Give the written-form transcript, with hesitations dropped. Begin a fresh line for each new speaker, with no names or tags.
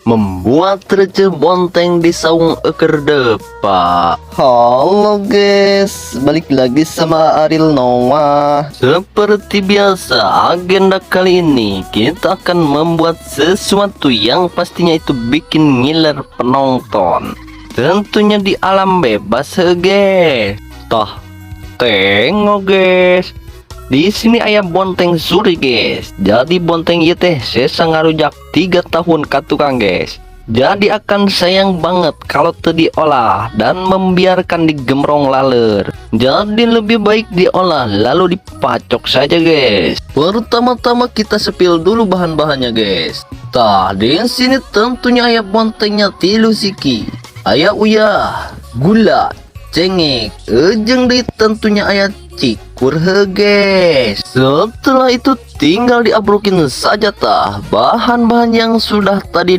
membuat receh bonteng di saung eker depan.
Halo guys, balik lagi sama Ariel Noah.
Seperti biasa, agenda kali ini kita akan membuat sesuatu yang pastinya itu bikin ngiler penonton. Tentunya di alam bebas guys. Tengok guys. Di sini ayah bonteng suri guys. Jadi bonteng ieu teh sesangarujak 3 tahun ka tukang guys. Jadi akan sayang banget kalau teu diolah dan membiarkan digemrong laler. Jadi lebih baik diolah lalu dipacok saja guys. Pertama-tama kita sepil dulu bahan-bahannya guys. Di sini tentunya ayah bontengnya 3 siki. Ayah uyah, gula, cengek, ejeng di tentunya ayah cikur guys. Setelah itu tinggal diabrukin saja bahan-bahan yang sudah tadi